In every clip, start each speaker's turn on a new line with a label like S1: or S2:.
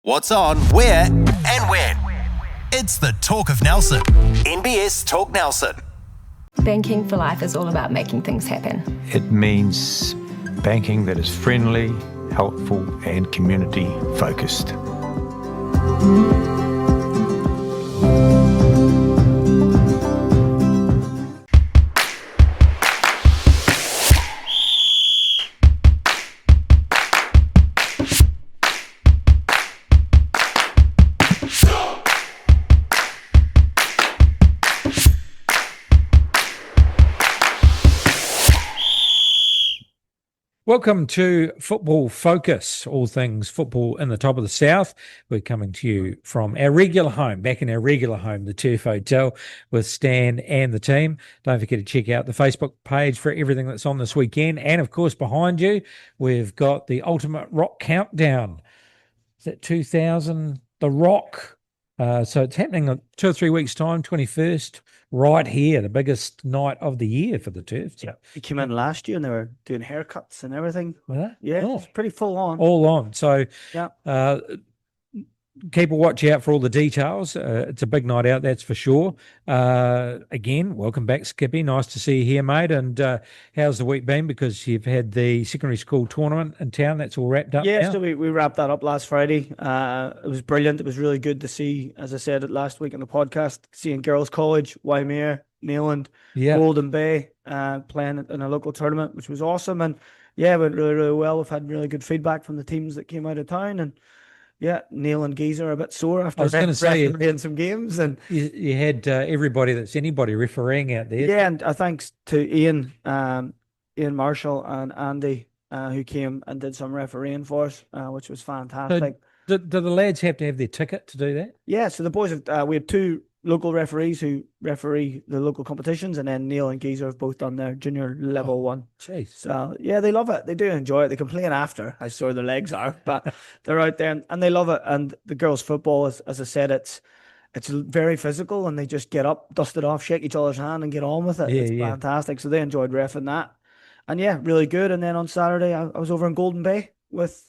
S1: What's on, where, and when. It's the Talk of Nelson. NBS Talk Nelson.
S2: Banking for Life is all about making things happen.
S3: It means banking that is friendly, helpful, and community focused.
S4: Welcome to Football Focus, all things football in the top of the South. We're coming to you from our regular home, back in our regular home, the Turf Hotel, with Stan and the team. Don't forget to check out the Facebook page for everything that's on this weekend. And, of course, behind you, we've got the Ultimate Rock Countdown. Is that 2000? The Rock. So it's happening in 2 or 3 weeks' time, 21st, right here, the biggest night of the year for the Turfs.
S5: Yeah, he came in last year and they were doing haircuts and everything.
S4: Were they?
S5: Yeah,
S4: Oh.
S5: it's pretty full on.
S4: All on. So
S5: Yeah.
S4: keep a watch out for all the details. It's a big night out, that's for sure. Again, welcome back, Skippy. Nice to see you here, mate. And how's the week been? Because you've had the secondary school tournament in town. That's all wrapped up
S5: Yeah,
S4: now.
S5: so we wrapped that up last Friday. It was brilliant. It was really good to see, as I said it last week on the podcast, seeing Girls College, Waimea, Neyland, Golden Bay playing in a local tournament, which was awesome. And yeah, it went really, really well. We've had really good feedback from the teams that came out of town. And yeah, Neil and Geezer are a bit sore after refereeing some games. And
S4: you had anybody refereeing out there.
S5: Yeah, and thanks to Ian Marshall and Andy who came and did some refereeing for us, which was fantastic.
S4: Do the lads have to have their ticket to do that?
S5: Yeah, so the boys have we had two local referees who referee the local competitions, and then Neil and Geezer have both done their junior level one.
S4: Jeez.
S5: So yeah, they love it. They do enjoy it. They complain after how sore their legs are, but they're out there and they love it. And the girls' football, as I said, it's very physical, and they just get up, dust it off, shake each other's hand, and get on with it.
S4: Yeah,
S5: it's fantastic. So they enjoyed reffing that, and yeah, really good. And then on Saturday, I was over in Golden Bay with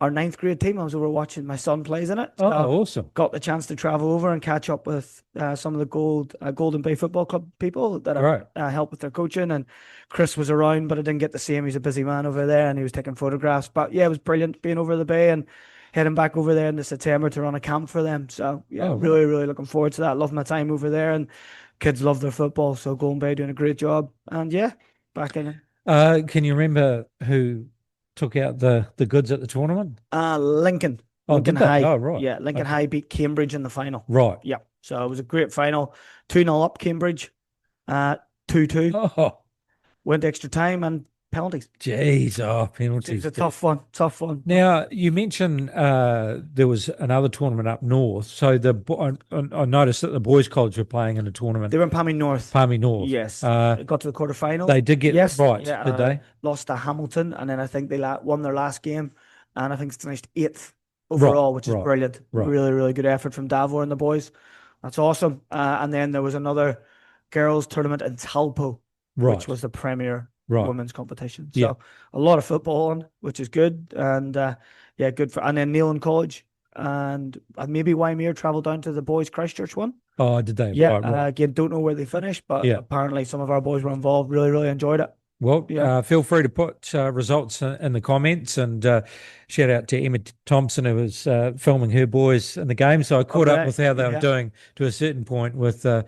S5: our 9th grade team. I was over watching my son plays in it. So
S4: awesome.
S5: Got the chance to travel over and catch up with some of the Golden Bay Football Club people that helped with their coaching. And Chris was around, but I didn't get to see him. He's a busy man over there, and he was taking photographs. But yeah, it was brilliant being over the Bay and heading back over there in September to run a camp for them. So yeah, really, really looking forward to that. Love my time over there, and kids love their football. So Golden Bay doing a great job. And yeah, back in it.
S4: Can you remember who took out the goods at the tournament?
S5: Lincoln.
S4: Oh,
S5: Lincoln High.
S4: Oh, right.
S5: Yeah, Lincoln High beat Cambridge in the final.
S4: Right.
S5: Yeah. So it was a great final. 2-0 up Cambridge. 2-2.
S4: Oh.
S5: Went extra time and penalties.
S4: Jeez, penalties.
S5: It's a tough one.
S4: Now, you mentioned there was another tournament up north. So I noticed that the boys' college were playing in a tournament.
S5: They were in Palmy North.
S4: Yes.
S5: Got to the quarterfinal.
S4: They did get right, did they?
S5: Lost to Hamilton, and then I think they won their last game, and I think it's finished 8th overall, which is brilliant.
S4: Right.
S5: Really, really good effort from Davor and the boys. That's awesome. And then there was another girls' tournament in Talpo, which was the premier women's competition. So a lot of football on, which is good. And good for. And then Neyland College and maybe Waimea traveled down to the boys' Christchurch one.
S4: Oh, did they?
S5: Yeah. Again, don't know where they finished, but apparently some of our boys were involved. Really, really enjoyed it.
S4: Well, feel free to put results in the comments, and shout out to Emma Thompson, who was filming her boys in the game. So I caught up with how they were doing to a certain point with her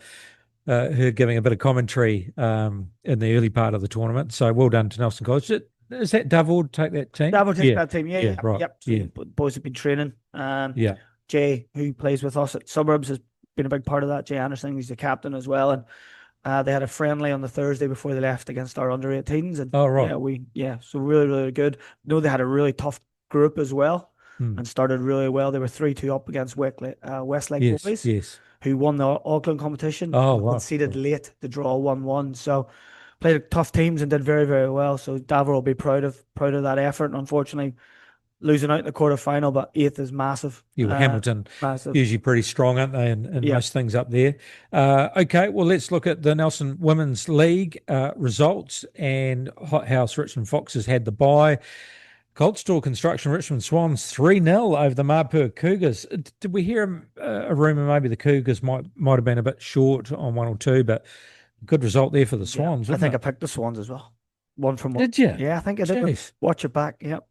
S4: giving a bit of commentary in the early part of the tournament. So well done to Nelson College. Is that Dettol take that team?
S5: Dettol take that team,
S4: right.
S5: Yep. So boys have been training. Jay, who plays with us at Suburbs, has been a big part of that. Jay Anderson, he's the captain as well. And they had a friendly on the Thursday before they left against our under-18s. And so really, really good. No, they had a really tough group as well and started really well. They were 3-2 up against Westlake boys, who won the Auckland competition. Conceded late to draw 1-1. So played tough teams and did very, very well. So Davor will be proud of that effort. And unfortunately, losing out in the quarterfinal, but 8th is massive.
S4: Hamilton, massive. Usually pretty strong, aren't they, in most things up there. Okay, well, let's look at the Nelson Women's League results, and Hot House Richmond Foxes had the bye. Cold Store Construction Richmond Swans 3-0 over the Marpur Cougars. Did we hear a rumour maybe the Cougars might have been a bit short on 1 or 2, but good result there for the Swans,
S5: I think I picked the Swans as well. One from one.
S4: Did you?
S5: Yeah, I think I did.
S4: Jeez.
S5: Watch it back. Yep.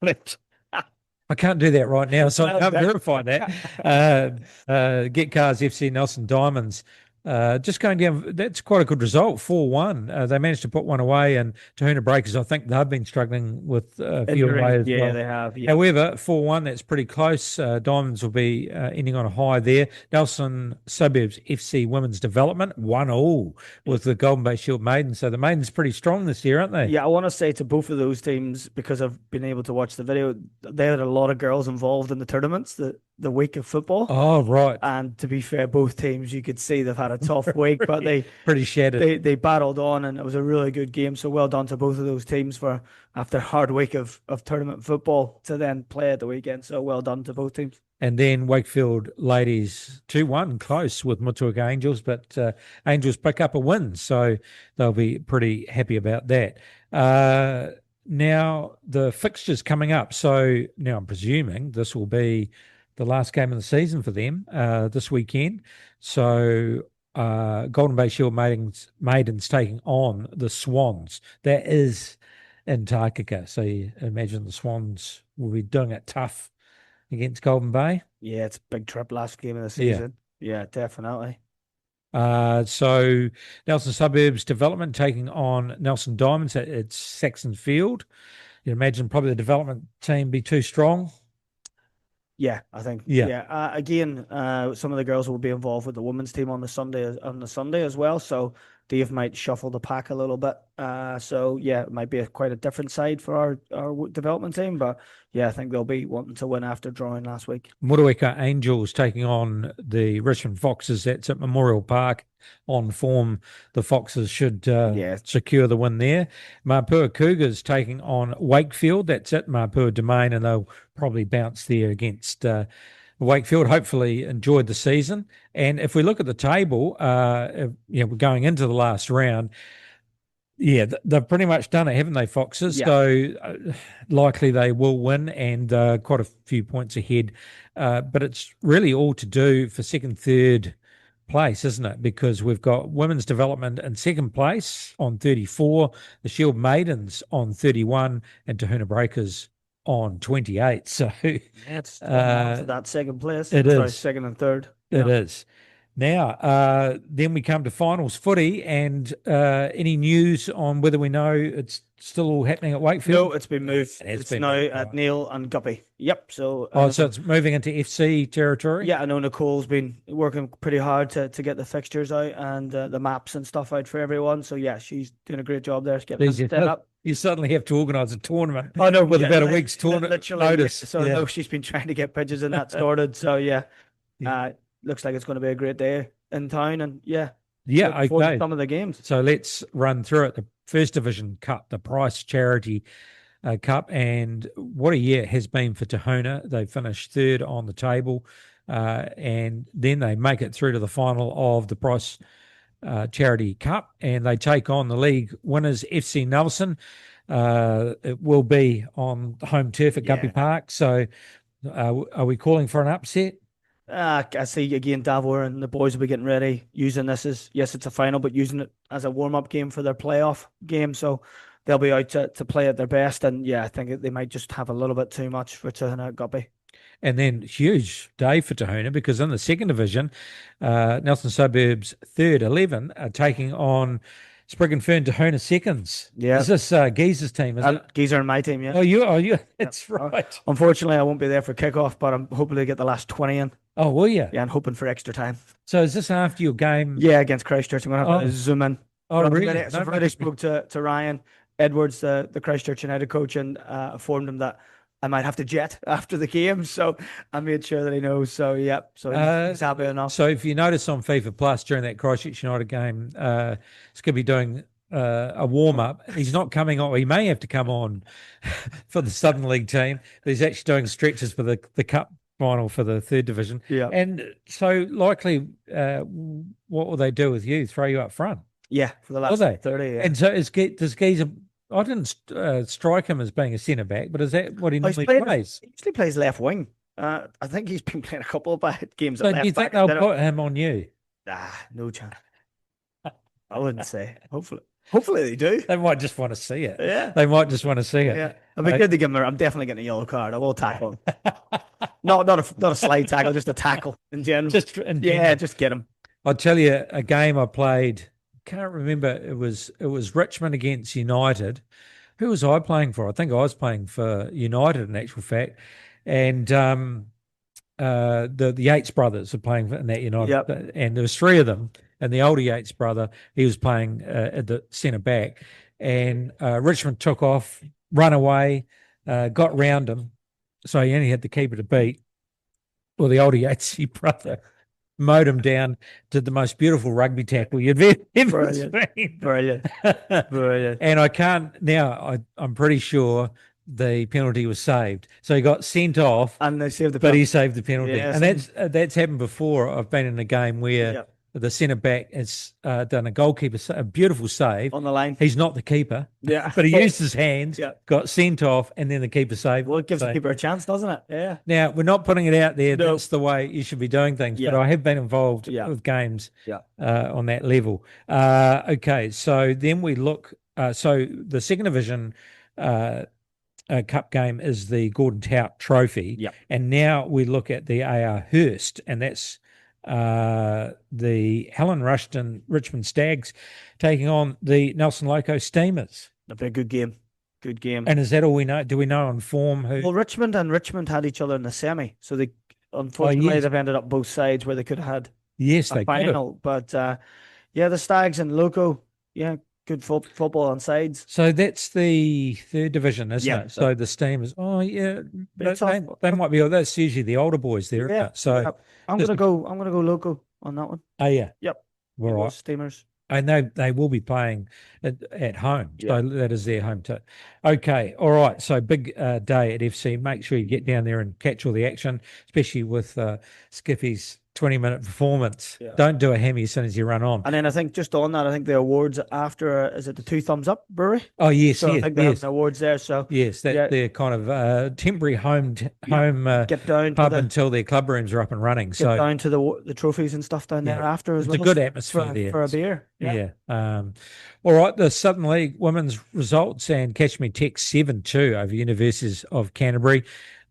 S4: I can't do that right now, so I can't verify that. Get Cars FC Nelson Diamonds. Just going down, that's quite a good result, 4-1. They managed to put one away, and Tahuna Breakers, I think they've been struggling with a few away as well.
S5: Yeah, they have. Yeah.
S4: However, 4-1, that's pretty close. Diamonds will be ending on a high there. Nelson Suburbs FC Women's Development, 1-1 with the Golden Bay Shield Maidens. So the Maidens pretty strong this year, aren't they?
S5: Yeah, I want to say to both of those teams, because I've been able to watch the video, they had a lot of girls involved in the tournaments, the week of football.
S4: Oh, right.
S5: And to be fair, both teams, you could see they've had a tough week, but they
S4: pretty shattered.
S5: They battled on, and it was a really good game. So well done to both of those teams for after a hard week of tournament football to then play at the weekend. So well done to both teams.
S4: And then Wakefield ladies 2-1 close with Motueka Angels, but Angels pick up a win, so they'll be pretty happy about that. Now the fixtures coming up. So now I'm presuming this will be the last game of the season for them this weekend. So Golden Bay Shield Maidens taking on the Swans. That is in Takaka. So you imagine the Swans will be doing it tough against Golden Bay.
S5: Yeah, it's a big trip, last game of the season. Yeah, definitely.
S4: So Nelson Suburbs Development taking on Nelson Diamonds at Saxon Field. You imagine probably the development team be too strong.
S5: Yeah, I think.
S4: Yeah.
S5: Again, some of the girls will be involved with the women's team on the Sunday as well. So Dave might shuffle the pack a little bit. So yeah, it might be quite a different side for our development team. But yeah, I think they'll be wanting to win after drawing last week.
S4: Motueka Angels taking on the Richmond Foxes. That's at Memorial Park. On form, the Foxes should secure the win there. Marpur Cougars taking on Wakefield. That's at Marpur Domain, and they'll probably bounce there against Wakefield. Hopefully enjoyed the season. And if we look at the table, we're going into the last round. Yeah, they've pretty much done it, haven't they, Foxes?
S5: Yeah.
S4: So likely they will win, and quite a few points ahead. But it's really all to do for second, third place, isn't it? Because we've got women's development in second place on 34, the Shield Maidens on 31, and Tahuna Breakers on 28. So
S5: it's that second place.
S4: Is
S5: second and third.
S4: It is. Now, then we come to finals footy, and any news on whether we know it's still all happening at Wakefield?
S5: No, it's been moved. It's now at Neil and Guppy. Yep. So
S4: so it's moving into FC territory?
S5: Yeah, I know Nicole's been working pretty hard to get the fixtures out and the maps and stuff out for everyone. So yeah, she's doing a great job there. Getting set up.
S4: You suddenly have to organise a tournament.
S5: Oh no,
S4: with about a week's tournament notice.
S5: So no, she's been trying to get pitches and that started. So yeah. Looks like it's going to be a great day in town, and okay. Some of the games.
S4: So let's run through it. The First Division Cup, the Price Charity Cup, and what a year it has been for Tahuna. They finished third on the table, and then they make it through to the final of the Price Charity Cup, and they take on the league winners FC Nelson. It will be on the home turf at Guppy Park. So are we calling for an upset?
S5: I see again, Davor and the boys will be getting ready, using this as, yes, it's a final, but using it as a warm-up game for their playoff game. So they'll be out to play at their best. And yeah, I think they might just have a little bit too much for Tahuna at Guppy.
S4: And then huge day for Tahuna, because in the second division, Nelson Suburbs third 11 are taking on Sprig and Fern Tahuna seconds.
S5: Yeah.
S4: Is this Geezer's team, is it?
S5: Geezer and my team, yeah.
S4: Oh, you? That's right.
S5: Unfortunately, I won't be there for kickoff, but I'm hoping to get the last 20 in.
S4: Oh, will you?
S5: Yeah, and hoping for extra time.
S4: So is this after your game?
S5: Yeah, against Christchurch. I'm going to have to zoom in.
S4: Oh, really?
S5: So I've already spoke to Ryan Edwards, the Christchurch United coach, and informed him that I might have to jet after the game. So I made sure that he knows. So, yeah. So he's happy enough.
S4: So if you notice on FIFA Plus during that Christchurch United game, Skippy doing a warm-up. He's not coming on. He may have to come on for the Southern League team, but he's actually doing stretches for the Cup final for the third division.
S5: Yeah.
S4: And so likely, what will they do with you? Throw you up front?
S5: Yeah, for the last 30. Yeah.
S4: And so does Geezer I didn't strike him as being a centre back, but is that what he normally plays?
S5: He usually plays left wing. I think he's been playing a couple of games
S4: So
S5: at left
S4: do you think
S5: back.
S4: they'll put him on you?
S5: No chance. I wouldn't say. Hopefully they do.
S4: They might just want to see it.
S5: Yeah.
S4: They might just want to see it.
S5: Yeah. It'd be good to give him I'm definitely getting a yellow card. I will tackle him. not a slide tackle, just a tackle in general. Just get him.
S4: I'll tell you a game I played. Can't remember. It was Richmond against United. Who was I playing for? I think I was playing for United in actual fact. And the Yates brothers are playing in that United.
S5: Yep.
S4: And there was three of them. And the older Yates brother, he was playing at the centre back. And Richmond took off, run away, got round him. So he only had the keeper to beat. Well, the older Yatesy brother mowed him down, did the most beautiful rugby tackle you've ever seen.
S5: Brilliant.
S4: And I can't now. I'm pretty sure the penalty was saved, so he got sent off,
S5: and they saved
S4: but he saved the penalty.
S5: Yeah,
S4: and that's happened before. I've been in a game where the centre back has done a beautiful save
S5: on the line.
S4: He's not the keeper, but he used his hands, got sent off, and then the keeper saved.
S5: Well, it gives the keeper a chance, doesn't it? Yeah.
S4: Now, we're not putting it out there. That's the way you should be doing things, but I have been involved with games on that level. Okay, so then we look. So the second division cup game is the Gould Tout Trophy, and now we look at the AR Hurst, and that's the Helen Rushton Richmond Stags taking on the Nelson Loco Steamers.
S5: That'll be a good game. Good game.
S4: And is that all we know? Do we know on form who?
S5: Well, Richmond had each other in the semi, so they unfortunately they've ended up both sides where they could have had a final. But the Stags and Loco, good football on sides.
S4: So that's the third division, isn't it? So the Steamers. Oh yeah, they might be. That's usually the older boys there.
S5: Yeah.
S4: So
S5: I'm gonna go Loco on that one.
S4: Oh yeah.
S5: Yep.
S4: All right.
S5: Steamers.
S4: I know they will be playing at home. So that is their home tip. Okay. All right. So big day at FC. Make sure you get down there and catch all the action, especially with Skippy's 20-minute performance. Don't do a hammy as soon as you run on.
S5: And then I think just on that, I think the awards after, is it the 2 thumbs up brewery?
S4: Oh, yes.
S5: So I think they have the awards there. So
S4: yes, they're kind of temporary home
S5: get down
S4: pub until their club rooms are up and running.
S5: Get down to the trophies and stuff down there after as well.
S4: It's a good atmosphere there.
S5: For a beer.
S4: Yeah. All right. The Southern League women's results, and Kashmir Tech 7-2 over Universities of Canterbury,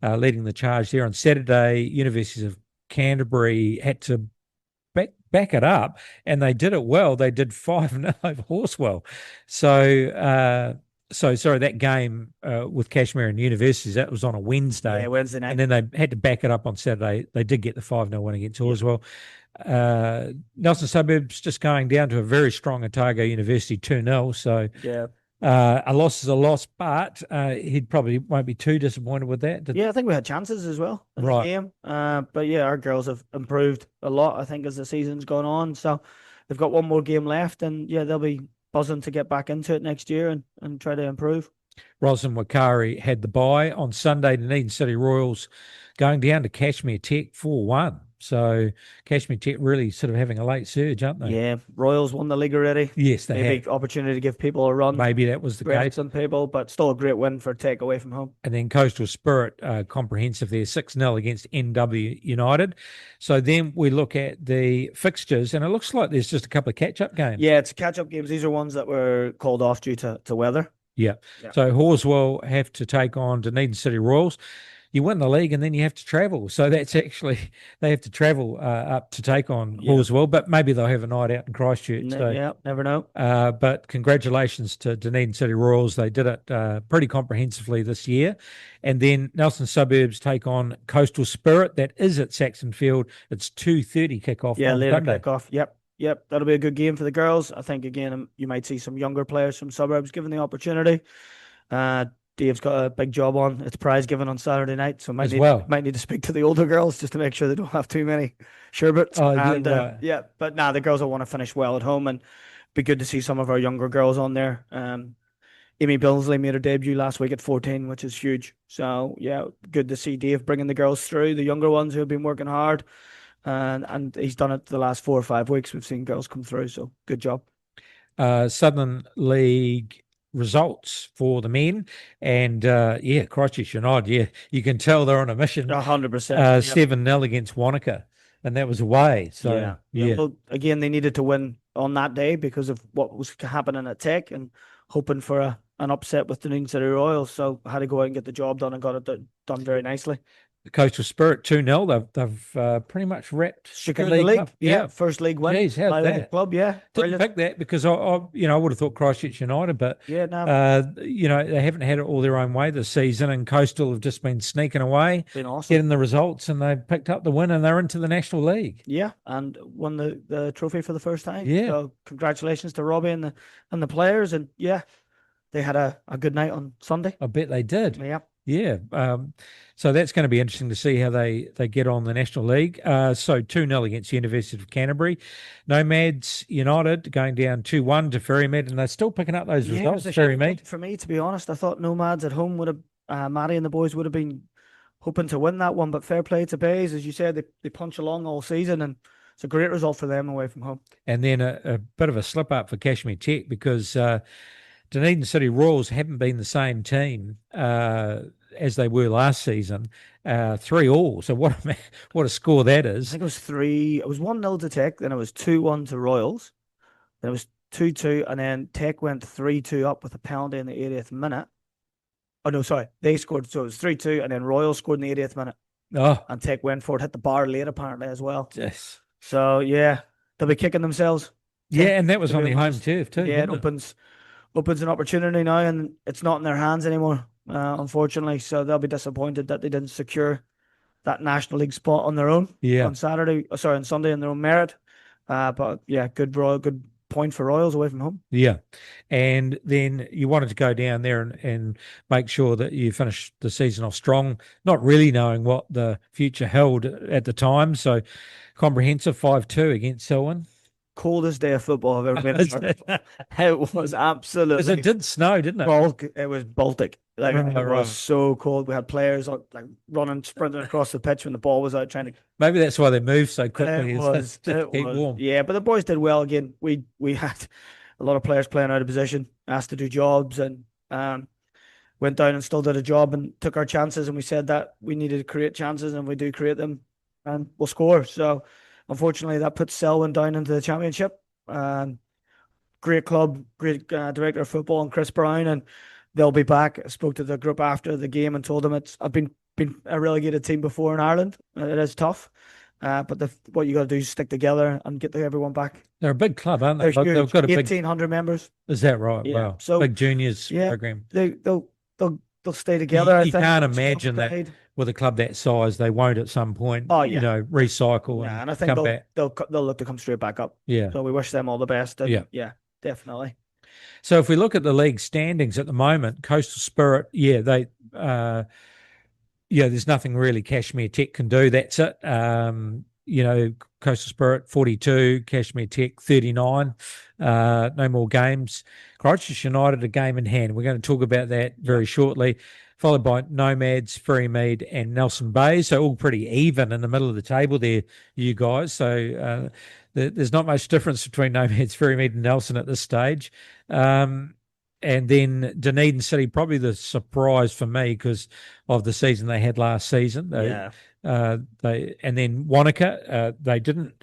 S4: leading the charge there on Saturday. Universities of Canterbury had to back it up, and they did it well. They did 5-0 over Horsewell. So sorry, that game with Kashmir and Universities, that was on a Wednesday.
S5: Yeah, Wednesday night.
S4: And then they had to back it up on Saturday. They did get the 5-0 win against Horsewell. Nelson Suburbs just going down to a very strong Otago University 2-0. So a loss is a loss, but he probably won't be too disappointed with that.
S5: I think we had chances as well in the game. But our girls have improved a lot, I think, as the season's gone on. So they've got one more game left, and they'll be buzzing to get back into it next year and try to improve.
S4: Roslyn Wakari had the bye on Sunday. Dunedin City Royals going down to Kashmir Tech 4-1. So Kashmir Tech really sort of having a late surge, aren't they?
S5: Yeah, Royals won the league already.
S4: Yes, they
S5: Maybe opportunity to give people a run.
S4: Maybe that was the case.
S5: Some people, but still a great win for Tech away from home.
S4: And then Coastal Spirit comprehensive there, 6-0 against NW United. So then we look at the fixtures, and it looks like there's just a couple of catch-up games.
S5: Yeah, it's catch-up games. These are ones that were called off due to weather.
S4: Yeah. So Horsewell have to take on Dunedin City Royals. You win the league and then you have to travel. So that's actually, they have to travel up to take on Horsewell, but maybe they'll have a night out in Christchurch.
S5: Never know.
S4: But congratulations to Dunedin City Royals. They did it pretty comprehensively this year. And then Nelson Suburbs take on Coastal Spirit. That is at Saxon Field. It's 2:30 kickoff.
S5: Yeah, later kickoff. Yep. That'll be a good game for the girls. I think, again, you might see some younger players from Suburbs given the opportunity. Dave's got a big job on. It's prize giving on Saturday night, so might need to speak to the older girls just to make sure they don't have too many sherbets. But the girls will want to finish well at home, and be good to see some of our younger girls on there. Amy Billsley made her debut last week at 14, which is huge. So good to see Dave bringing the girls through, the younger ones who have been working hard, and he's done it the last 4 or 5 weeks. We've seen girls come through, so good job.
S4: Southern League results for the men. And Christchurch United, you can tell they're on a mission.
S5: 100%.
S4: 7-0 against Wanaka, and that was away. So yeah.
S5: Well, again, they needed to win on that day because of what was happening at Tech and hoping for an upset with the Dunedin City Royals. So I had to go out and get the job done and got it done very nicely.
S4: The Coastal Spirit 2-0. They've pretty much wrapped
S5: the league.
S4: Up.
S5: Yeah, first league win.
S4: Jeez, how's that?
S5: Club, yeah.
S4: Didn't pick that because I would have thought Christchurch United, but they haven't had it all their own way this season, and Coastal have just been sneaking away,
S5: been awesome,
S4: getting the results, and they've picked up the win, and they're into the National League.
S5: Yeah, and won the trophy for the first time.
S4: Yeah,
S5: so congratulations to Robbie and the players, and yeah, they had a good night on Sunday.
S4: I bet they did.
S5: Yeah.
S4: Yeah, so that's going to be interesting to see how they get on the National League. So 2-0 against University of Canterbury. Nomads United going down 2-1 to Ferrymead, and they're still picking up those results, Ferrymead.
S5: For me, to be honest, I thought Nomads at home would have, Matty and the boys would have been hoping to win that one, but fair play to Bays. As you said, they punch along all season, and it's a great result for them away from home. And
S4: then a bit of a slip-up for Kashmir Tech because Dunedin City Royals haven't been the same team as they were last season. 3-3. So what a score that is.
S5: I think it was 3. It was 1-0 to Tech, then it was 2-1 to Royals, then it was 2-2, and then Tech went 3-2 up with a penalty in the 80th minute. Oh no, sorry, they scored. So it was 3-2, and then Royals scored in the 80th minute.
S4: Oh,
S5: and Tech went for it, hit the bar late apparently as well.
S4: Yes.
S5: So yeah, they'll be kicking themselves.
S4: Yeah, and that was on the home turf too.
S5: Yeah, it opens an opportunity now, and it's not in their hands anymore, unfortunately. So they'll be disappointed that they didn't secure that National League spot on their own on Sunday on their own merit. But yeah, good point for Royals away from home.
S4: Yeah, and then you wanted to go down there and make sure that you finish the season off strong, not really knowing what the future held at the time. So comprehensive 5-2 against Selwyn.
S5: Coldest day of football I've ever been to. It was absolutely.
S4: Because it did snow, didn't it?
S5: It was Baltic. It was so cold. We had players running, sprinting across the pitch when the ball was out trying to.
S4: Maybe that's why they moved so quickly.
S5: It was
S4: warm.
S5: Yeah, but the boys did well again. We had a lot of players playing out of position, asked to do jobs, and went down and still did a job and took our chances. And we said that we needed to create chances, and we do create them, and we'll score. So. Unfortunately, that puts Selwyn down into the championship. Great club, great director of football, and Chris Brown, and they'll be back. I spoke to the group after the game and told them I've been a relegated team before in Ireland. It is tough, but what you got to do is stick together and get everyone back.
S4: They're a big club, aren't they?
S5: They've got 1,800 members.
S4: Is that right?
S5: Yeah.
S4: Wow. So big juniors program.
S5: They'll stay together.
S4: You can't imagine that. With a club that size, they won't at some point, recycle and
S5: I think
S4: come back.
S5: They'll look to come straight back up.
S4: Yeah.
S5: So we wish them all the best. And yeah, definitely.
S4: So if we look at the league standings at the moment, Coastal Spirit, there's nothing really Kashmir Tech can do. That's it. Coastal Spirit 42, Kashmir Tech 39. No more games. Christchurch United a game in hand. We're going to talk about that very shortly. Followed by Nomads, Ferrymead, and Nelson Bay. So all pretty even in the middle of the table there, you guys. So there's not much difference between Nomads, Ferrymead, and Nelson at this stage. And then Dunedin City, probably the surprise for me because of the season they had last season. And then Wanaka, they didn't.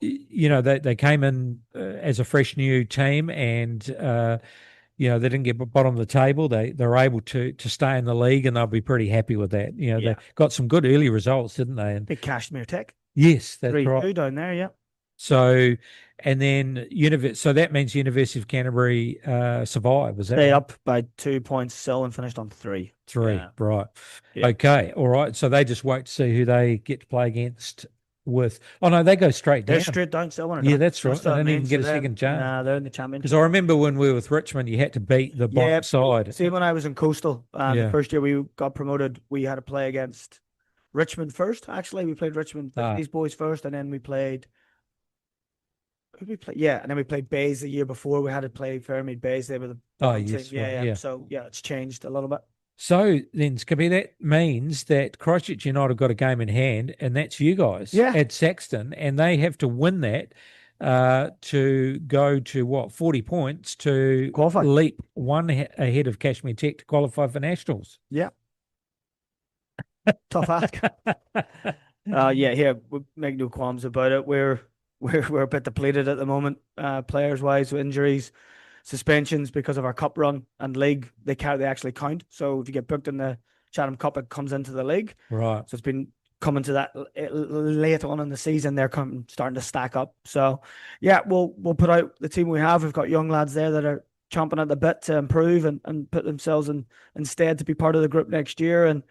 S4: They came in as a fresh new team and. They didn't get bottom of the table. They're able to stay in the league, and they'll be pretty happy with that. They got some good early results, didn't they? And
S5: big Kashmir Tech.
S4: Yes, that's
S5: 3-2
S4: right.
S5: down there, yeah.
S4: So, and then so that means University of Canterbury survive. Is that
S5: they
S4: right?
S5: up by 2 points? Selwyn finished on 3.
S4: Right.
S5: Yeah.
S4: Okay, all right. So they just wait to see who they get to play against. They go straight down.
S5: They're straight down, Selwyn.
S4: Yeah, that's right. They didn't even get a second chance.
S5: Nah, they're in the championship.
S4: Because I remember when we were with Richmond, you had to beat the bottom side.
S5: See, when I was in Coastal, the first year we got promoted, we had to play against Richmond first. Actually, we played Richmond, these boys first, and then we played. Who did we play? Yeah, and then we played Bays the year before. We had to play Ferrymead Bays. They were the
S4: yes,
S5: team. Yeah. So it's changed a little bit.
S4: So then, Skippy, that means that Christchurch United got a game in hand, and that's you guys at Saxton, and they have to win that to go to 40 points to
S5: Qualify.
S4: leap one ahead of Kashmir Tech to qualify for nationals.
S5: Yeah. Tough ask. Here we make no qualms about it. We're a bit depleted at the moment, players wise, with injuries, suspensions because of our cup run and league. They actually count. So if you get booked in the Chatham Cup, it comes into the league.
S4: Right.
S5: So it's been coming to that late on in the season. They're starting to stack up. So yeah, we'll put out the team we have. We've got young lads there that are chomping at the bit to improve and put themselves instead to be part of the group next year. And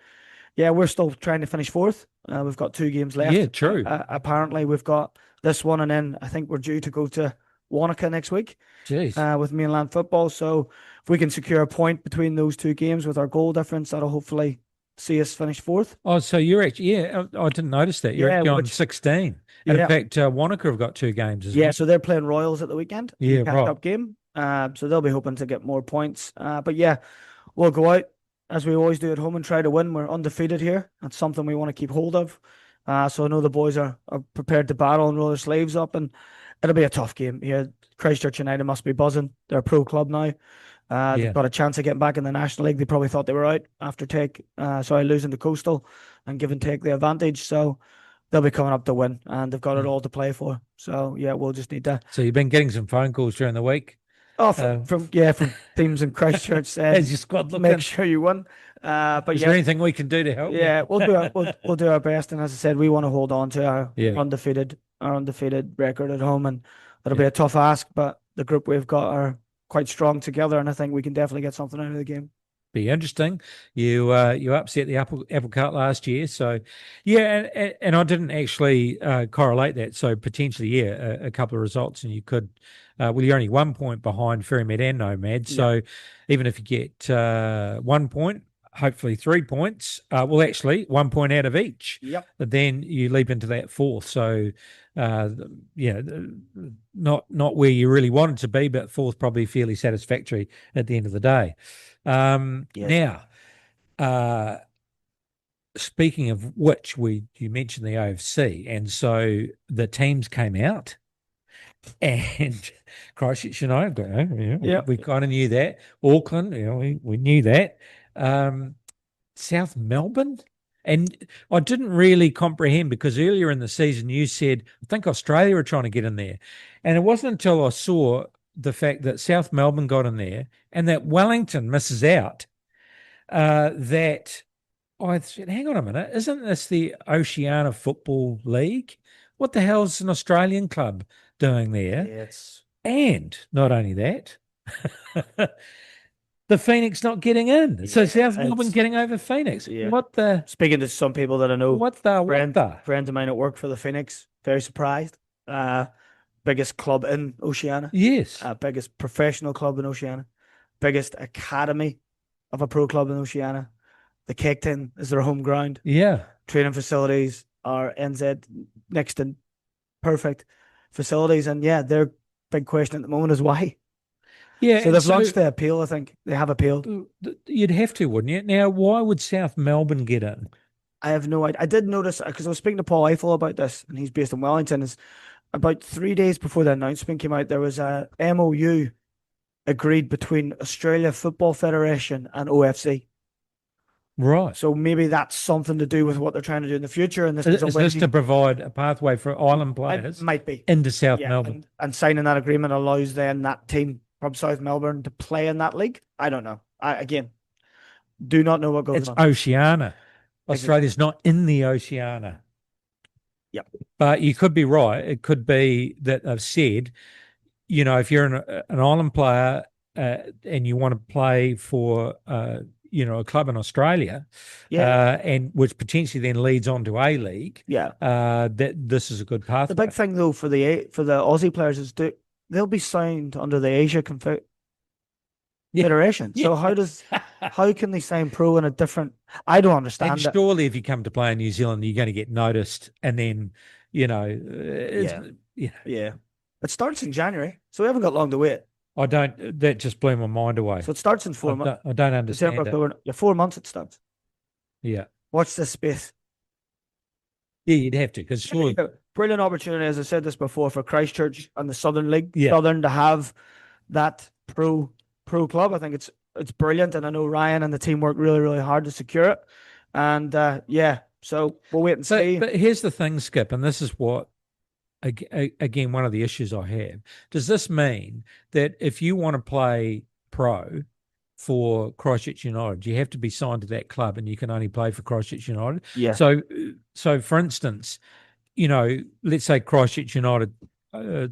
S5: yeah, we're still trying to finish fourth. We've got 2 games left.
S4: Yeah, true.
S5: Apparently, we've got this one, and then I think we're due to go to Wanaka next week.
S4: Jeez.
S5: With mainland football. So if we can secure a point between those 2 games with our goal difference, that'll hopefully see us finish fourth.
S4: Oh, so you're actually, I didn't notice that. You're actually on 16. And in fact, Wanaka have got 2 games as well.
S5: Yeah, so they're playing Royals at the weekend.
S4: Yeah, right.
S5: Cup game. So they'll be hoping to get more points. But yeah, we'll go out as we always do at home and try to win. We're undefeated here. That's something we want to keep hold of. So I know the boys are prepared to battle and roll their sleeves up, and it'll be a tough game here. Christchurch United must be buzzing. They're a pro club now. They've got a chance of getting back in the National League. They probably thought they were out after losing to Coastal and giving Take the advantage. So they'll be coming up to win, and they've got it all to play for. So yeah, we'll just need to.
S4: So you've been getting some phone calls during the week?
S5: Oh, from teams in Christchurch saying,
S4: as your squad looking,
S5: make sure you win. But
S4: is there anything we can do to help?
S5: Yeah, we'll do our best. And as I said, we want to hold on to our undefeated record at home, and it'll be a tough ask. But the group we've got are quite strong together, and I think we can definitely get something out of the game.
S4: Be interesting. You upset the apple cart last year, so yeah, and I didn't actually correlate that. So potentially, a couple of results, and you could. You're only 1 point behind Ferrymead and Nomad, so even if you get 1 point, hopefully 3 points. Actually 1 point out of each.
S5: Yep.
S4: Then you leap into that fourth. So, not where you really wanted to be, but fourth probably fairly satisfactory at the end of the day. Now, speaking of which, you mentioned the OFC, and so the teams came out, and Christchurch United, we kind of knew that. Auckland, we knew that. South Melbourne, and I didn't really comprehend because earlier in the season you said, I think Australia were trying to get in there, and it wasn't until I saw the fact that South Melbourne got in there and that Wellington misses out that I said, hang on a minute, isn't this the Oceania Football League? What the hell's an Australian club doing there?
S5: Yes.
S4: And not only that, the Phoenix not getting in. So South Melbourne getting over Phoenix. Yeah.
S5: Speaking to some people that I know, friends of mine that work for the Phoenix, very surprised. Biggest club in Oceania.
S4: Yes.
S5: Biggest professional club in Oceania. Biggest academy of a pro club in Oceania. The Cake Tin is their home ground.
S4: Yeah.
S5: Training facilities are NZ next to perfect facilities. And their big question at the moment is why.
S4: Yeah.
S5: So they've launched the appeal, I think. They have appealed.
S4: You'd have to, wouldn't you? Now, why would South Melbourne get in?
S5: I have no idea. I did notice, because I was speaking to Paul Eiffel about this, and he's based in Wellington, is about 3 days before the announcement came out, there was a MOU agreed between Australia Football Federation and OFC.
S4: Right.
S5: So maybe that's something to do with what they're trying to do in the future. And this
S4: is this to provide a pathway for island players?
S5: It might be.
S4: Into South Melbourne.
S5: And signing that agreement allows then that team from South Melbourne to play in that league. I don't know. Again, do not know what goes on.
S4: It's Oceania. Australia's not in the Oceania.
S5: Yep.
S4: But you could be right. It could be that they've said, if you're an island player and you want to play for, a club in Australia, and which potentially then leads on to A League, that this is a good pathway.
S5: The big thing though for the Aussie players is they'll be signed under the Asia Federation. So how can they sign pro in a different? I don't understand.
S4: And surely, if you come to play in New Zealand, you're going to get noticed, and then
S5: It starts in January, so we haven't got long to wait.
S4: I don't. That just blew my mind away.
S5: So it starts in 4 months.
S4: I don't understand.
S5: December, October. 4 months it starts.
S4: Yeah.
S5: Watch this space.
S4: Yeah, you'd have to, because surely
S5: brilliant opportunity, as I said this before, for Christchurch and the Southern League,
S4: Yeah.
S5: Southern, to have that pro club. I think it's brilliant, and I know Ryan and the team work really, really hard to secure it. And so we'll wait and see.
S4: But here's the thing, Skip, and this is what, again, one of the issues I have. Does this mean that if you want to play pro for Christchurch United, you have to be signed to that club and you can only play for Christchurch United?
S5: Yeah.
S4: So for instance, let's say Christchurch United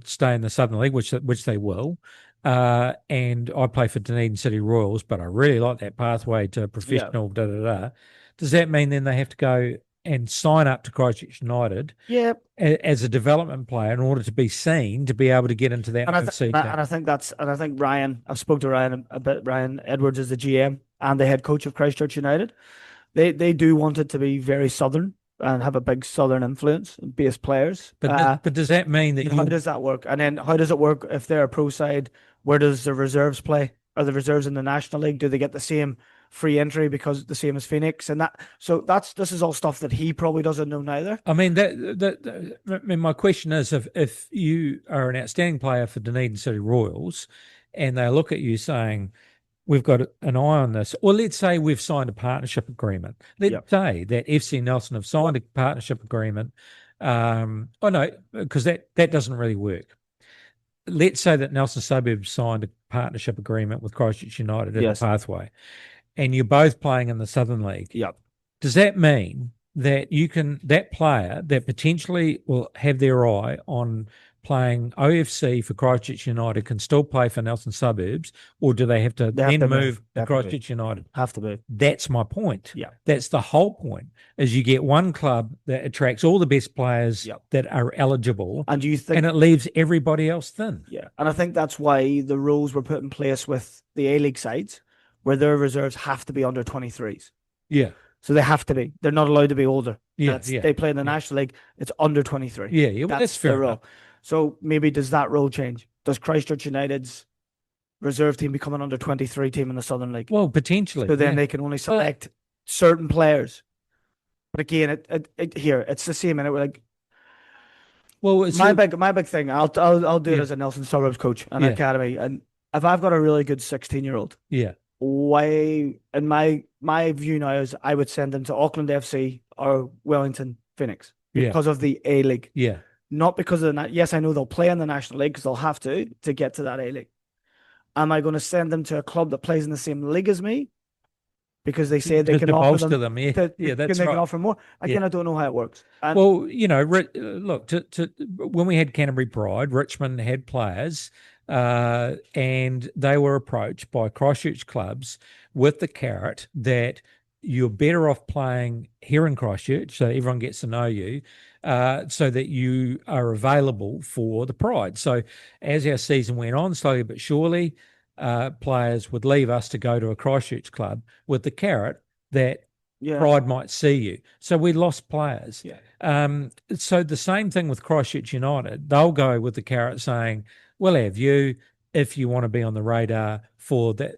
S4: stay in the Southern League, which they will, and I play for Dunedin City Royals, but I really like that pathway to professional, Does that mean then they have to go and sign up to Christchurch United as a development player in order to be seen to be able to get into that overseas team?
S5: And I think Ryan, I've spoke to Ryan a bit. Ryan Edwards is the GM and the head coach of Christchurch United. They do want it to be very Southern and have a big Southern influence, base players.
S4: But does that mean that
S5: how does that work? And then how does it work if they're a pro side? Where does the reserves play? Are the reserves in the National League? Do they get the same free entry because the same as Phoenix? And this is all stuff that he probably doesn't know neither.
S4: I mean, my question is, if you are an outstanding player for Dunedin City Royals and they look at you saying, we've got an eye on this, or let's say we've signed a partnership agreement. Let's say that FC Nelson have signed a partnership agreement. Because that doesn't really work. Let's say that Nelson Suburbs signed a partnership agreement with Christchurch United in the pathway, and you're both playing in the Southern League.
S5: Yep.
S4: Does that mean that that player that potentially will have their eye on playing OFC for Christchurch United can still play for Nelson Suburbs, or do they have to move to Christchurch United?
S5: Have to move.
S4: That's my point.
S5: Yeah.
S4: That's the whole point, is you get one club that attracts all the best players that are eligible,
S5: and
S4: it leaves everybody else thin.
S5: Yeah. And I think that's why the rules were put in place with the A-League sides, where their reserves have to be under 23s.
S4: Yeah.
S5: So they have to be. They're not allowed to be older.
S4: Yeah.
S5: They play in the National League. It's under 23.
S4: Yeah. Well, that's fair enough.
S5: So maybe does that rule change? Does Christchurch United's reserve team become an under 23 team in the Southern League?
S4: Well, potentially.
S5: So then they can only select certain players. But again, it's the same. And it like, well, it's my big thing. I'll do it as a Nelson Suburbs coach and academy. And if I've got a really good 16-year-old, why? And my view now is I would send them to Auckland FC or Wellington Phoenix because of the A League.
S4: Yeah.
S5: Not because of the yes, I know they'll play in the National League because they'll have to get to that A League. Am I going to send them to a club that plays in the same league as me because they say they can offer them? They can offer more. Again, I don't know how it works. And,
S4: well, look, when we had Canterbury Pride, Richmond had players, and they were approached by Christchurch clubs with the carrot that you're better off playing here in Christchurch, so everyone gets to know you, so that you are available for the Pride. So as our season went on, slowly but surely, players would leave us to go to a Christchurch club with the carrot that Pride might see you. So we lost players. Yeah. So the same thing with Christchurch United. They'll go with the carrot saying, we'll have you if you want to be on the radar for that.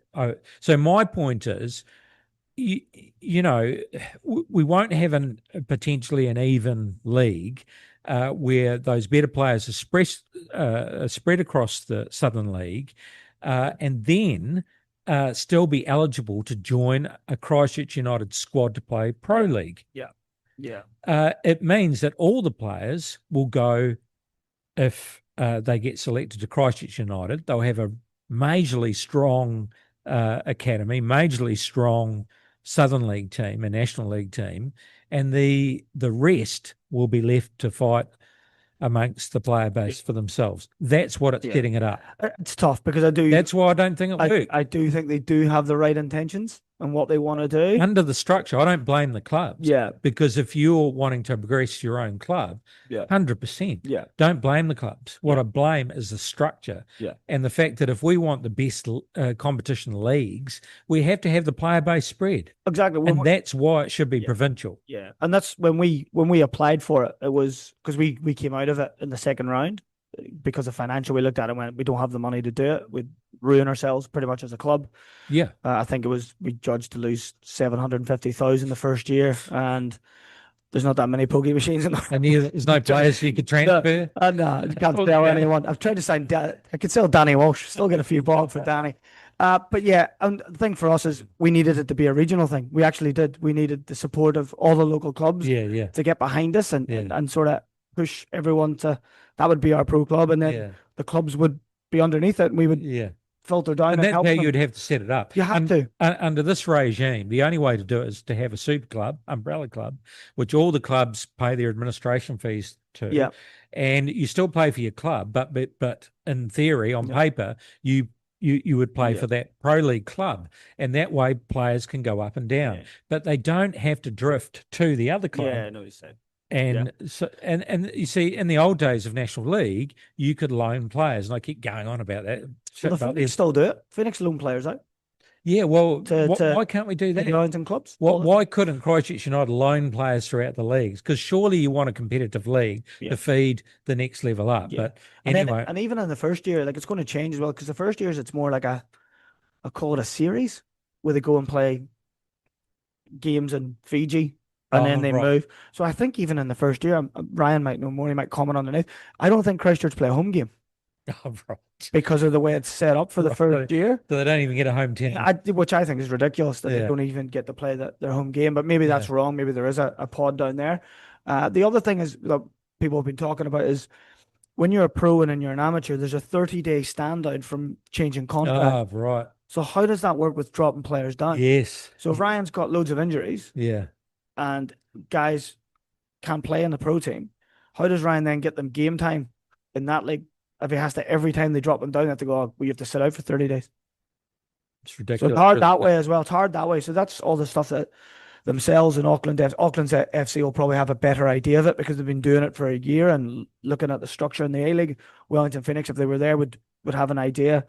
S4: So my point is, we won't have potentially an even league where those better players are spread across the Southern League, and then still be eligible to join a Christchurch United squad to play Pro League.
S5: Yeah.
S4: It means that all the players will go, if they get selected to Christchurch United, they'll have a majorly strong academy, majorly strong Southern League team, a National League team, and the rest will be left to fight amongst the player base for themselves. That's what it's getting it up.
S5: It's tough because that's
S4: why I don't think it works.
S5: I do think they do have the right intentions and what they want to do.
S4: Under the structure, I don't blame the clubs.
S5: Yeah.
S4: Because if you're wanting to progress your own club, 100%.
S5: Yeah.
S4: Don't blame the clubs. What I blame is the structure.
S5: Yeah.
S4: And the fact that if we want the best competition leagues, we have to have the player base spread.
S5: Exactly.
S4: And that's why it should be provincial.
S5: Yeah. And that's when we applied for it, it was because we came out of it in the second round. Because of financial, we looked at it and went, we don't have the money to do it. We'd ruin ourselves pretty much as a club.
S4: Yeah.
S5: I think we judged to lose 750,000 the first year. And there's not that many pokie machines in there.
S4: And there's no players you could transfer?
S5: No, you can't sell anyone. I've tried to sign, I could sell Danny Walsh, still get a few bob for Danny. But yeah, and the thing for us is we needed it to be a regional thing. We actually did. We needed the support of all the local clubs to get behind us and sort of push everyone to, that would be our pro club. And then the clubs would be underneath it and we would filter down.
S4: And that's how you'd have to set it up.
S5: You have to.
S4: Under this regime, the only way to do it is to have a super club, umbrella club, which all the clubs pay their administration fees to.
S5: Yeah.
S4: And you still pay for your club, but in theory, on paper, you would play for that pro league club, and that way players can go up and down, but they don't have to drift to the other club.
S5: Yeah, I know what you said.
S4: And so, and you see, in the old days of National League, you could loan players, and I keep going on about that.
S5: Well, the Phoenix still do it. Phoenix loan players out.
S4: Yeah, well, why can't we do that?
S5: In clubs.
S4: Why couldn't Christchurch United loan players throughout the leagues? Because surely you want a competitive league to feed the next level up. But anyway,
S5: and even in the first year, like it's going to change as well. Because the first years, it's more like I call it a series where they go and play games in Fiji. And then they move. So I think even in the first year, Ryan might know more. He might comment underneath. I don't think Christchurch play a home game.
S4: Oh, right.
S5: Because of the way it's set up for the first year.
S4: So they don't even get a home team.
S5: Which I think is ridiculous that they don't even get to play their home game. But maybe that's wrong. Maybe there is a pod down there. The other thing is that people have been talking about is when you're a pro and you're an amateur, there's a 30-day stand down from changing contract.
S4: Oh, right.
S5: So how does that work with dropping players down?
S4: Yes.
S5: So if Ryan's got loads of injuries.
S4: Yeah.
S5: And guys can't play in the pro team, how does Ryan then get them game time in that league if he has to, every time they drop them down, they have to go, we have to sit out for 30 days?
S4: It's ridiculous.
S5: So it's hard that way as well. It's hard that way. So that's all the stuff that themselves and Auckland's FC will probably have a better idea of it because they've been doing it for a year and looking at the structure in the A-League. Wellington Phoenix, if they were there, would have an idea.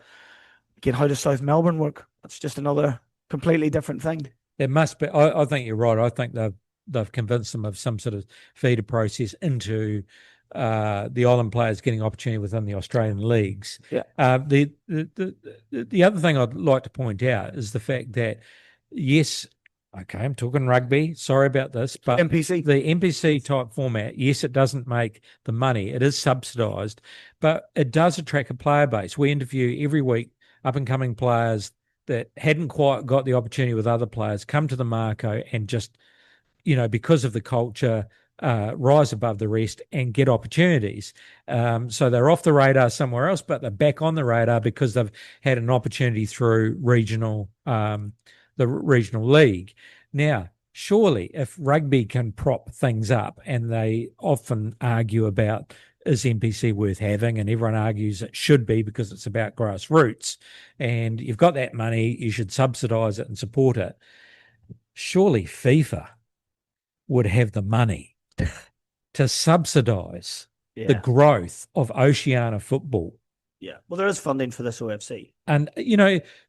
S5: Again, how does South Melbourne work? That's just another completely different thing.
S4: There must be. I think you're right. I think they've convinced them of some sort of feeder process into the Island players getting opportunity within the Australian leagues.
S5: Yeah.
S4: The other thing I'd like to point out is the fact that yes, okay, I'm talking rugby. Sorry about this, but the NPC type format, yes, it doesn't make the money. It is subsidised, but it does attract a player base. We interview every week up and coming players that hadn't quite got the opportunity with other players, come to the Marco and just, because of the culture, rise above the rest and get opportunities. So they're off the radar somewhere else, but they're back on the radar because they've had an opportunity through the regional league. Now, surely if rugby can prop things up, and they often argue about, is NPC worth having? And everyone argues it should be because it's about grassroots and you've got that money, you should subsidise it and support it. Surely FIFA would have the money to subsidise the growth of Oceania football.
S5: Yeah, well, there is funding for this OFC.
S4: And,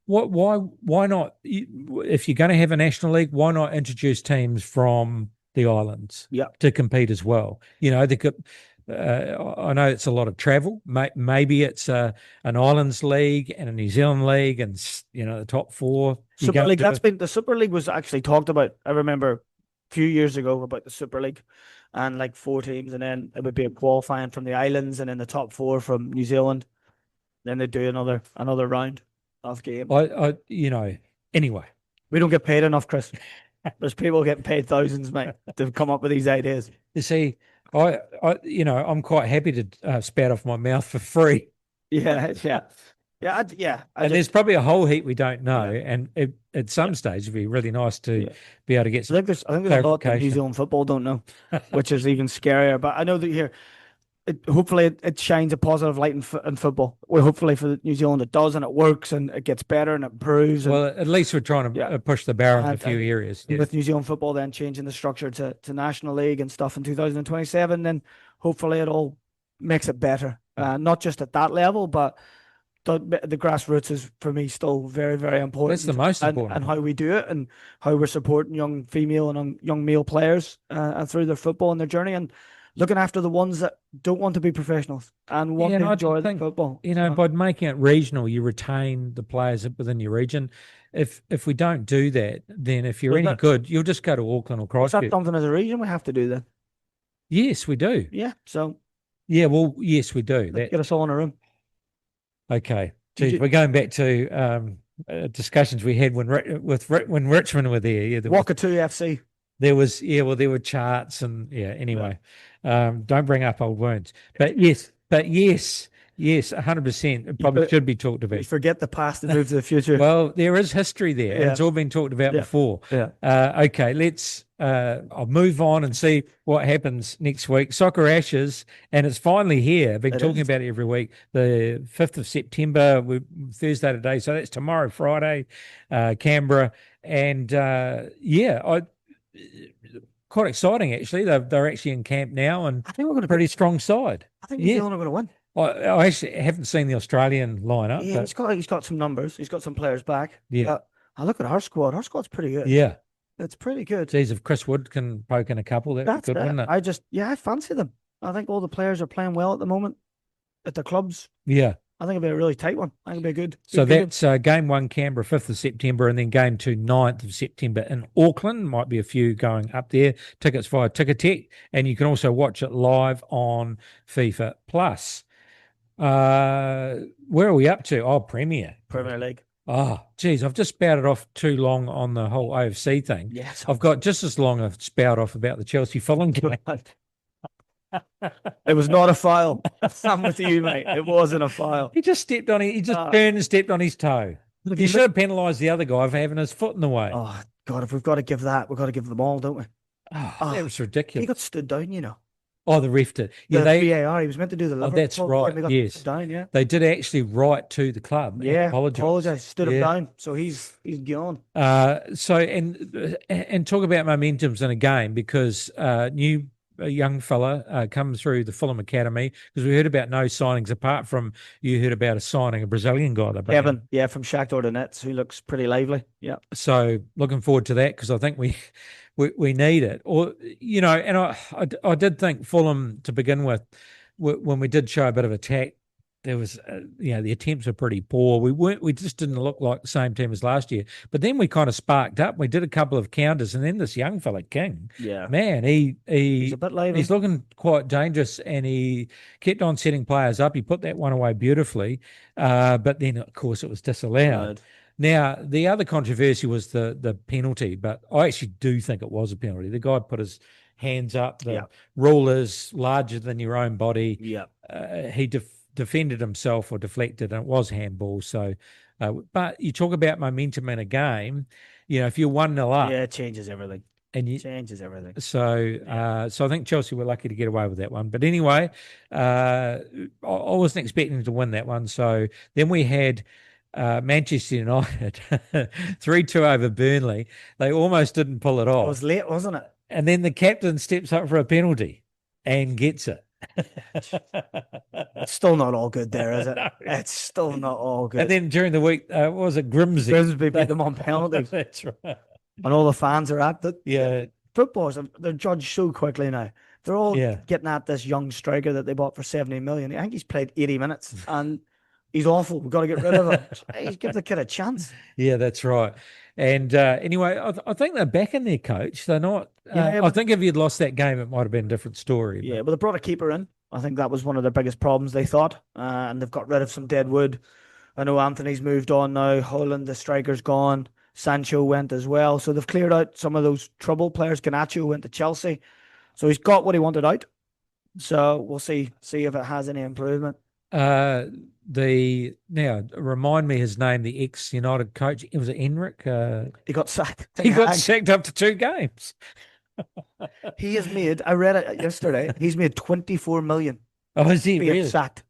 S4: why not, if you're going to have a national league, why not introduce teams from the islands to compete as well? They could... I know it's a lot of travel. Maybe it's an Islands League and a New Zealand League, and the top four.
S5: Super League. The Super League was actually talked about. I remember a few years ago about the Super League, and like 4 teams, and then it would be a qualifying from the islands, and then the top 4 from New Zealand. Then they do another round of game.
S4: Anyway,
S5: we don't get paid enough, Chris. There's people getting paid thousands, mate, to come up with these ideas.
S4: You see. I'm quite happy to spout off my mouth for free.
S5: Yeah.
S4: And there's probably a whole heap we don't know, and at some stage it'd be really nice to be able to get.
S5: I think there's a lot that New Zealand football don't know, which is even scarier. But I know that here, hopefully it shines a positive light in football. Well, hopefully for New Zealand it does, and it works, and it gets better, and it improves.
S4: Well, at least we're trying to push the barrel in a few areas.
S5: Yes. With New Zealand football then changing the structure to National League and stuff in 2027, then hopefully it all makes it better. Not just at that level, but the grassroots is for me still very, very important.
S4: That's the most important.
S5: And how we do it, and how we're supporting young female and young male players and through their football and their journey, and looking after the ones that don't want to be professionals and want to enjoy the football.
S4: By making it regional, you retain the players within your region. if we don't do that, then if you're
S5: Well,
S4: any
S5: that-
S4: good, you'll just go to Auckland or
S5: Is that
S4: Christchurch.
S5: something as a region we have to do then?
S4: Yes, we do.
S5: Yeah. So
S4: Yeah, well, yes, we do.
S5: let's get us all in a room.
S4: Okay.
S5: Did
S4: Geez,
S5: you-
S4: we're going back to discussions we had when Richmond were there. Yeah,
S5: Wakatu FC.
S4: there were charts and anyway. Don't bring up old wounds. But yes, 100%. It probably should be talked
S5: We
S4: about.
S5: forget the past and move to the future.
S4: Well, there is history there, and
S5: Yeah.
S4: it's all been talked about
S5: Yeah.
S4: before.
S5: Yeah.
S4: Okay, let's I'll move on and see what happens next week. Soccer Ashes, and it's finally here. I've been talking about it every week. The 5th of September, Thursday today, so that's tomorrow, Friday, Canberra, and quite exciting actually. They're actually in camp now, and
S5: I think we're going to
S4: pretty strong side.
S5: I think New Zealand are going to win.
S4: I actually haven't seen the Australian lineup.
S5: Yeah,
S4: but
S5: he's got some numbers. He's got some players back.
S4: Yeah.
S5: I look at our squad. Our squad's pretty good.
S4: yeah.
S5: It's pretty good.
S4: Geez, if Chris Wood can poke in a couple, that'd
S5: That's
S4: be good,
S5: it.
S4: wouldn't it?
S5: I fancy them. I think all the players are playing well at the moment at the clubs.
S4: Yeah.
S5: I think it'll be a really tight one. I think it'll be good.
S4: So
S5: good
S4: that's game 1, Canberra, 5th of September, and then game 2, 9th of September in Auckland. Might be a few going up there. Tickets via Ticketek, and you can also watch it live on FIFA Plus. Where are we up to? Oh, Premier
S5: League.
S4: Oh, geez, I've just spouted off too long on the whole AFC thing.
S5: Yes.
S4: I've got just as long a spout off about the Chelsea Fulham game.
S5: It was not a foul. I'm with you, mate. It wasn't a foul.
S4: He just stepped on it. He just turned and stepped on his toe. He should have penalised the other guy for having his foot in the way.
S5: Oh, God, if we've got to give that, we've got to give them all, don't we?
S4: That was ridiculous.
S5: He got stood down, you know.
S4: Oh, the ref did. Yeah,
S5: the VAR, he was meant to do the Liverpool.
S4: that's right.
S5: He got
S4: Yes.
S5: stood down, yeah.
S4: They did actually write to the club.
S5: Yeah,
S4: apologise.
S5: Stood him down. So he's gone.
S4: So and talk about momentums in a game, because a young fella come through the Fulham Academy, because we heard about no signings apart from you heard about signing a Brazilian guy.
S5: Kevin, from Shakhtar Donetsk, who looks pretty lively. Yeah.
S4: So looking forward to that, because I think we need it. Or and I did think Fulham to begin with, when we did show a bit of attack, there was the attempts were pretty poor. We just didn't look like the same team as last year. But then we kind of sparked up. We did a couple of counters, and then this young fella King, man, he's
S5: a bit lively.
S4: He's looking quite dangerous, and he kept on setting players up. He put that one away beautifully, but then of course it was disallowed. Now, the other controversy was the penalty, but I actually do think it was a penalty. The guy put his hands up. The rule is larger than your own body.
S5: Yeah.
S4: He defended himself or deflected, and it was handball. So, but you talk about momentum in a game, if you're 1-0 up.
S5: Yeah, it changes everything. Changes everything.
S4: So, so I think Chelsea were lucky to get away with that one. But anyway, I wasn't expecting to win that one. So then we had Manchester United 3-2 over Burnley. They almost didn't pull it off.
S5: It was late, wasn't it?
S4: And then the captain steps up for a penalty and gets it.
S5: It's still not all good there, is it?
S4: No.
S5: It's still not all good.
S4: And then during the week, what was it, Grimsby?
S5: Grimsby beat them on penalties.
S4: That's right.
S5: And all the fans are at it.
S4: Yeah.
S5: Footballers, they're judged so quickly now. They're all
S4: Yeah.
S5: getting at this young striker that they bought for 70 million. I think he's played 80 minutes and he's awful. We've got to get rid of him. Hey, give the kid a chance.
S4: Yeah, that's right. And anyway, I think they're back in their coach. They're not. I think if you'd lost that game, it might have been a different story.
S5: Yeah, but they brought a keeper in. I think that was one of their biggest problems, they thought. And they've got rid of some dead wood. I know Anthony's moved on now. Holland, the striker's gone. Sancho went as well. So they've cleared out some of those trouble players. Garnacho went to Chelsea. So he's got what he wanted out. So we'll see if it has any improvement.
S4: Now remind me his name, the ex-United coach. It was Enric.
S5: He got sacked.
S4: He got sacked up to 2 games.
S5: He has made, I read it yesterday, he's made 24 million.
S4: Oh, is he
S5: being
S4: really?
S5: sacked.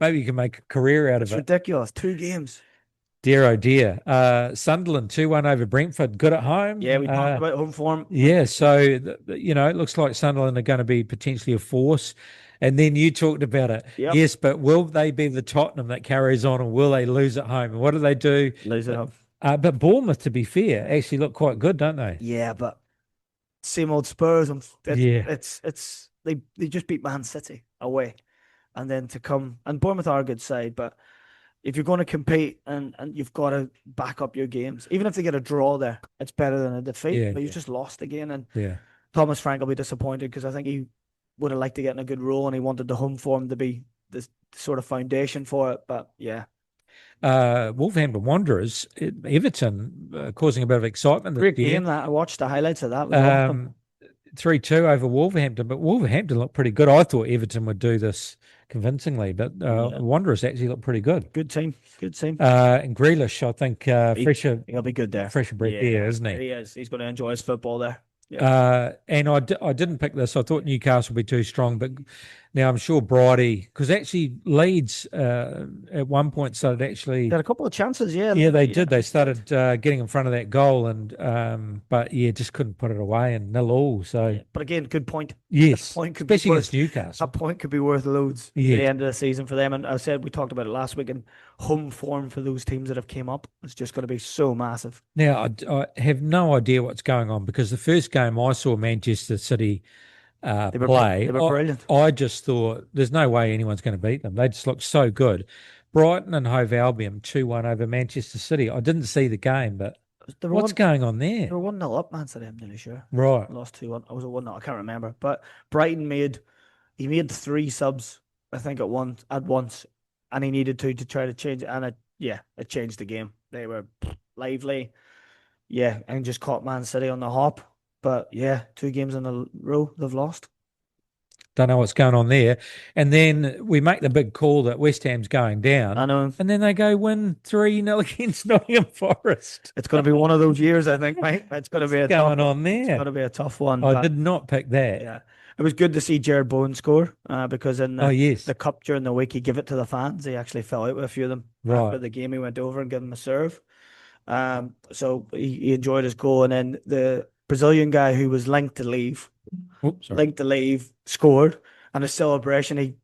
S4: Maybe you can make a career out of
S5: It's
S4: it.
S5: ridiculous. 2 games.
S4: Dear, oh dear. Sunderland 2-1 over Brentford. Good at home.
S5: Yeah, we talked about home form.
S4: Yeah, so, it looks like Sunderland are going to be potentially a force. And then you talked about it.
S5: Yep.
S4: Yes, but will they be the Tottenham that carries on, or will they lose at home? And what do they do?
S5: Lose it up.
S4: But Bournemouth, to be fair, actually look quite good, don't they?
S5: Yeah, but same old Spurs.
S4: Yeah.
S5: It's they just beat Man City away, and then to come, and Bournemouth are a good side, but if you're going to compete and you've got to back up your games, even if they get a draw there, it's better than a defeat. But you've just lost again. And Thomas Frank will be disappointed because I think he would have liked to get in a good role and he wanted the home form to be the sort of foundation for it. But yeah.
S4: Wolverhampton Wanderers, Everton causing a bit of excitement.
S5: Great game that. I watched the highlights of that.
S4: 3-2 over Wolverhampton, but Wolverhampton looked pretty good. I thought Everton would do this convincingly, but Wanderers actually looked pretty good.
S5: Good team.
S4: And Grealish, I think,
S5: he'll be good there.
S4: Fresher breath there, isn't he?
S5: He is. He's going to enjoy his football there.
S4: And I didn't pick this. I thought Newcastle would be too strong, but now I'm sure Bridie, because actually Leeds at one point started actually...
S5: They had a couple of chances, yeah.
S4: Yeah, they did. They started getting in front of that goal, and but just couldn't put it away and 0-0. So,
S5: but again, good point.
S4: Yes, especially against Newcastle.
S5: That point could be worth loads at the end of the season for them. And I said, we talked about it last week, and home form for those teams that have came up is just going to be so massive.
S4: Now, I have no idea what's going on, because the first game I saw Manchester City
S5: they were brilliant.
S4: I just thought there's no way anyone's going to beat them. They just looked so good. Brighton and Hove Albion 2-1 over Manchester City. I didn't see the game, but what's going on there?
S5: They were 1-0 up, Man City, I'm nearly sure.
S4: Right.
S5: Lost 2-1. I was at 1-0, I can't remember. But Brighton made 3 subs, I think, at once, and he needed to try to change it. And it changed the game. They were lively. Yeah, and just caught Man City on the hop. But 2 games in a row they've lost.
S4: Don't know what's going on there. And then we make the big call that West Ham's going down.
S5: I know.
S4: And then they go win 3-0 against Nottingham Forest.
S5: It's going to be one of those years, I think, mate. It's going to be
S4: It's going
S5: to be a tough one.
S4: I did not pick that.
S5: Yeah. It was good to see Jared Bowen score because in
S4: the
S5: cup during the week, he gave it to the fans. He actually fell out with a few of them.
S4: Right.
S5: After the game, he went over and gave them a serve. So he enjoyed his goal. And then the Brazilian guy who was linked to leave, scored, and a celebration. He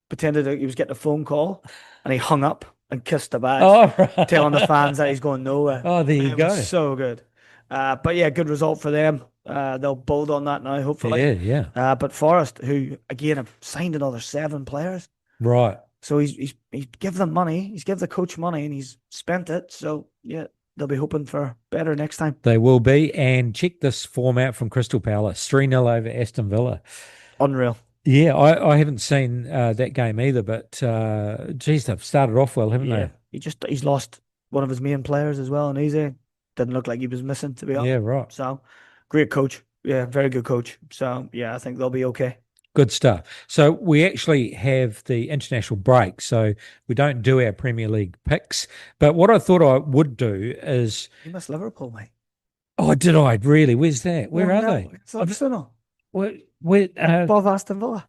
S5: pretended that he was getting a phone call, and he hung up and kissed the badge, telling the fans that he's going nowhere.
S4: Oh, there you go.
S5: So good. But good result for them. They'll build on that now, hopefully.
S4: Yeah.
S5: But Forest, who again have signed another 7 players,
S4: right?
S5: So he's give them money. He's give the coach money, and he's spent it. So they'll be hoping for better next time.
S4: They will be. And check this form out from Crystal Palace. 3-0 over Aston Villa.
S5: Unreal.
S4: Yeah, I haven't seen that game either, but geez, they've started off well, haven't they?
S5: He's lost one of his main players as well, and didn't look like he was missing, to be honest.
S4: Yeah, right.
S5: So great coach. Yeah, very good coach. So I think they'll be okay.
S4: Good stuff. So we actually have the international break, so we don't do our Premier League picks. But what I thought I would do is...
S5: You missed Liverpool, mate.
S4: Oh, did I? Really? Where's that? Where are they?
S5: It's Arsenal.
S4: Where,
S5: above Aston Villa.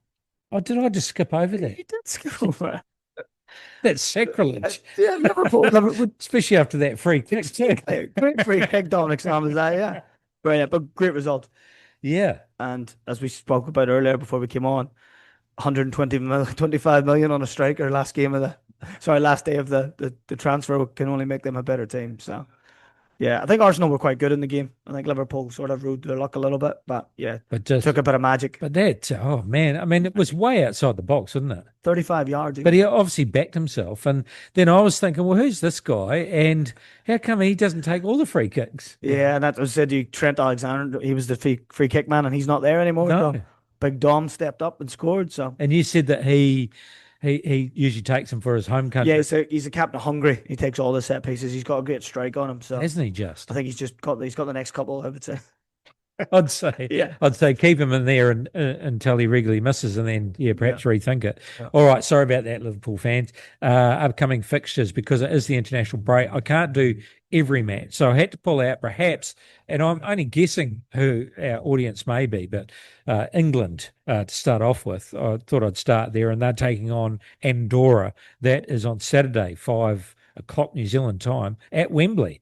S4: Oh, did I just skip over that?
S5: You did skip over it.
S4: That's sacrilege.
S5: Liverpool.
S4: Especially after that free kick.
S5: Great free kick, Dominic Sam, yeah. Brilliant, but great result.
S4: Yeah.
S5: And as we spoke about earlier before we came on, 25 million on a striker last day of the transfer can only make them a better team. So I think Arsenal were quite good in the game. I think Liverpool sort of rode their luck a little bit, but took a bit of magic.
S4: But oh man, I mean, it was way outside the box, wasn't it?
S5: 35 yards.
S4: But he obviously backed himself. And then I was thinking, well, who's this guy? And how come he doesn't take all the free kicks?
S5: Yeah, and that was said Trent Alexander, he was the free kick man, and he's not there anymore.
S4: No.
S5: So Big Dom stepped up and scored. So.
S4: And you said that he usually takes him for his home country.
S5: Yeah, he's a captain of Hungary. He takes all the set pieces. He's got a great strike on him. So
S4: hasn't he just?
S5: I think he's got the next couple, I would say.
S4: I'd say keep him in there until he regularly misses, and then perhaps rethink it. Yeah. All right, sorry about that, Liverpool fans. Upcoming fixtures, because it is the international break. I can't do every match, so I had to pull out perhaps, and I'm only guessing who our audience may be, but England to start off with. I thought I'd start there, and they're taking on Andorra. That is on Saturday, 5:00 New Zealand time at Wembley.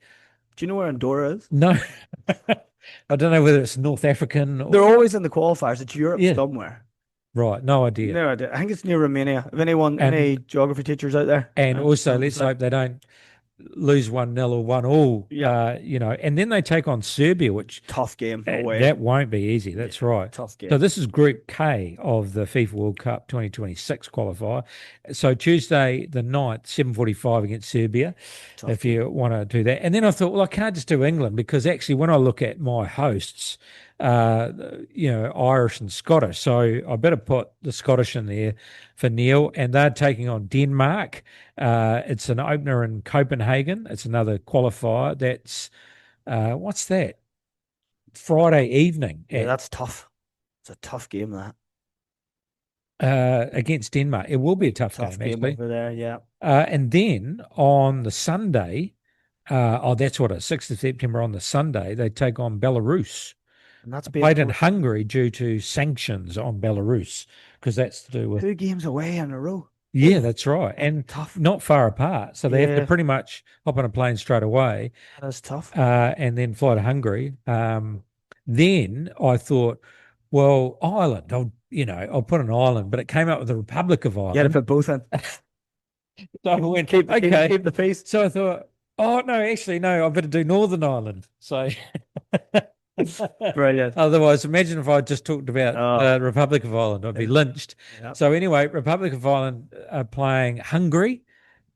S5: Do you know where Andorra is?
S4: No. I don't know whether it's North African.
S5: They're always in the qualifiers. It's Europe somewhere.
S4: Right, no idea.
S5: No idea. I think it's near Romania. If any geography teachers out there.
S4: And also, let's hope they don't lose 1-0 or 1-1,
S5: Yeah.
S4: and then they take on Serbia, which
S5: Tough game away.
S4: that won't be easy. That's right.
S5: Tough game.
S4: So this is Group K of the FIFA World Cup 2026 qualifier. So Tuesday the 9th, 7:45 against Serbia, if you want to do that. And then I thought, well, I can't just do England, because actually when I look at my hosts, Irish and Scottish, so I better put the Scottish in there for Neil, and they're taking on Denmark. It's an opener in Copenhagen. It's another qualifier. That's what's that? Friday evening.
S5: Yeah, that's tough. It's a tough game, that.
S4: Against Denmark. It will be a tough game, actually.
S5: Over there, yeah.
S4: And then on the Sunday, that's what, 6th of September, on the Sunday, they take on Belarus.
S5: And that's
S4: played in Hungary due to sanctions on Belarus, because that's to do with
S5: 2 games away in a row.
S4: Yeah, that's right. And
S5: tough.
S4: Not far apart. So they have to pretty much hop on a plane straight away.
S5: That's tough.
S4: And then fly to Hungary. Then I thought, well, Ireland, I'll put an Ireland, but it came up with the Republic of Ireland.
S5: Yeah, to put both in.
S4: So I went,
S5: keep the peace.
S4: So I thought, I better do Northern Ireland. So
S5: Brilliant.
S4: Otherwise, imagine if I just talked about Republic of Ireland, I'd be lynched.
S5: Yep.
S4: So anyway, Republic of Ireland are playing Hungary.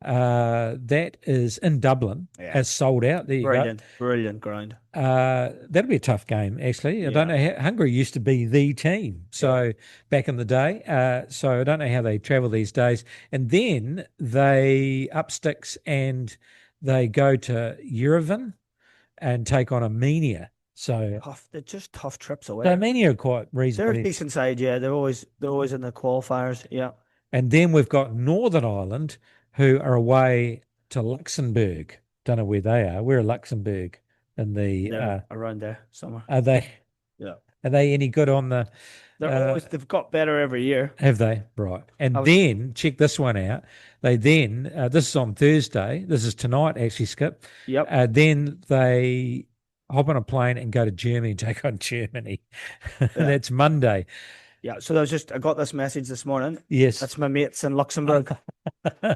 S4: That is in Dublin.
S5: Yeah.
S4: Has sold out. There you
S5: go. Brilliant ground.
S4: That'll be a tough game, actually. I don't know how Hungary used to be the team. So back in the day. So I don't know how they travel these days. And then they up sticks and they go to Yerevan and take on Armenia. So
S5: they're just tough trips away.
S4: So Armenia are quite reasonable.
S5: They're a decent side, yeah. They're always in the qualifiers, yeah.
S4: And then we've got Northern Ireland, who are away to Luxembourg. Don't know where they are. We're in Luxembourg in the
S5: around there somewhere.
S4: Are they?
S5: Yeah.
S4: Are they any good on the?
S5: They've got better every year.
S4: Have they? Right. And then check this one out. They then this is on Thursday. This is tonight, actually, Skip.
S5: Yep.
S4: Then they hop on a plane and go to Germany and take on Germany. That's Monday.
S5: Yeah, so I got this message this morning.
S4: Yes.
S5: That's my mates in Luxembourg.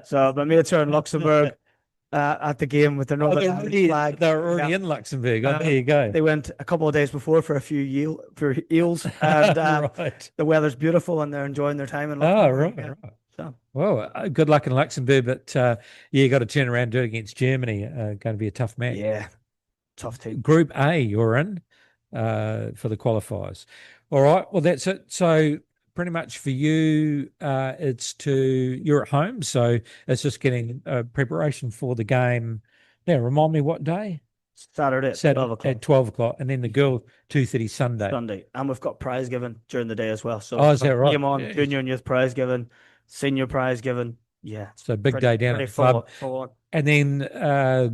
S5: So my mates are in Luxembourg at the game with their Northern Ireland flag.
S4: They're already in Luxembourg. There you go.
S5: They went a couple of days before for a few eels. And
S4: right.
S5: The weather's beautiful and they're enjoying their time in Luxembourg.
S4: Right. So. Well, good luck in Luxembourg, but you got to turn around and do it against Germany. Going to be a tough match.
S5: Yeah. Tough team.
S4: Group A, you're in for the qualifiers. All right. Well, that's it. So pretty much for you, you're at home. So it's just getting preparation for the game. Now, remind me what day?
S5: Saturday at 12 o'clock.
S4: At 12 o'clock. And then the girl, 2:30 Sunday.
S5: And we've got prize giving during the day as well. So
S4: is that right?
S5: Game on, junior and youth prize giving, senior prize giving. Yeah.
S4: So big day down at the club. And then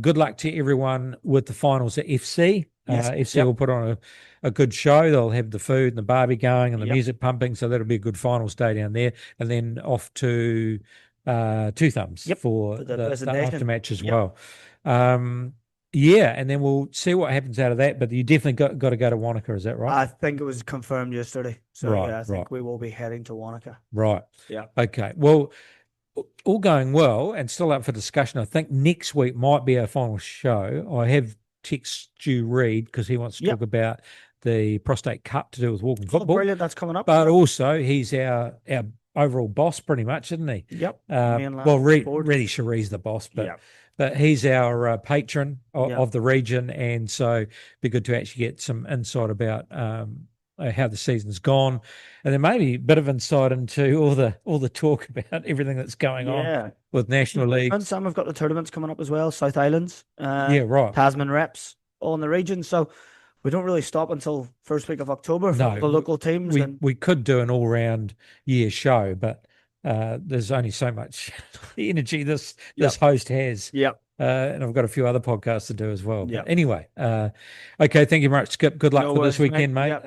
S4: good luck to everyone with the finals at FC.
S5: Yes.
S4: FC will put on a good show. They'll have the food and the barbie going and the music pumping. So that'll be a good finals day down there. And then off to Two Thumbs for the aftermatch as well. And then we'll see what happens out of that. But you definitely got to go to Wanaka, is that right?
S5: I think it was confirmed yesterday. So I think we will be heading to Wanaka.
S4: Right.
S5: Yeah.
S4: Okay. Well, all going well and still up for discussion. I think next week might be our final show. I have texted Stu Reid because he wants to talk about the Prostate Cup to do with walking football.
S5: Brilliant, that's coming up.
S4: But also he's our overall boss pretty much, isn't he?
S5: Yep.
S4: Reddy Cherie's the boss, but he's our patron of the region, and so it'd be good to actually get some insight about how the season's gone, and then maybe a bit of insight into all the talk about everything that's going on with National League.
S5: And some have got the tournaments coming up as well, South Islands,
S4: right,
S5: Tasman reps, all in the region. So we don't really stop until first week of October for the local teams.
S4: We could do an all-round year show, but there's only so much energy this host has.
S5: Yep.
S4: And I've got a few other podcasts to do as well. Yeah. Anyway, okay. Thank you very much, Skip. Good luck for this weekend, mate.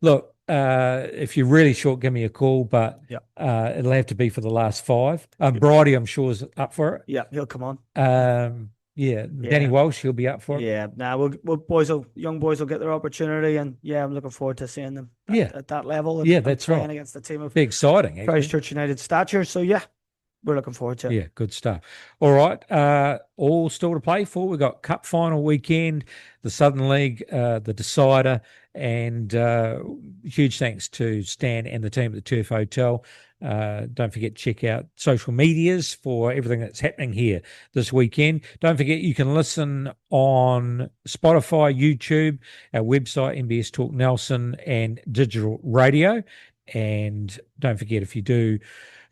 S4: Look, if you're really short, give me a call, but it'll have to be for the last 5. Bridie, I'm sure, is up for it.
S5: Yeah, he'll come on.
S4: Danny Walsh, he'll be up for it.
S5: Yeah, young boys will get their opportunity, and I'm looking forward to seeing them at that level. And,
S4: that's right.
S5: Against the team of
S4: be exciting.
S5: Christchurch United stature. So we're looking forward to it.
S4: Yeah, good stuff. All right, all still to play for. We've got Cup final weekend, the Southern League, the decider, and huge thanks to Stan and the team at the Turf Hotel. Don't forget to check out social medias for everything that's happening here this weekend. Don't forget you can listen on Spotify, YouTube, our website, MBS Talk Nelson, and digital radio. And don't forget, if you do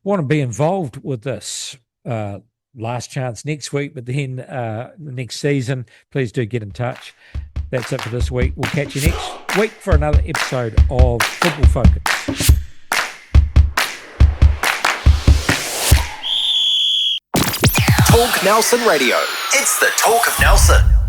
S4: want to be involved with this, last chance next week, but then the next season, please do get in touch. That's it for this week. We'll catch you next week for another episode of Football Focus.
S1: Talk Nelson Radio. It's the Talk of Nelson.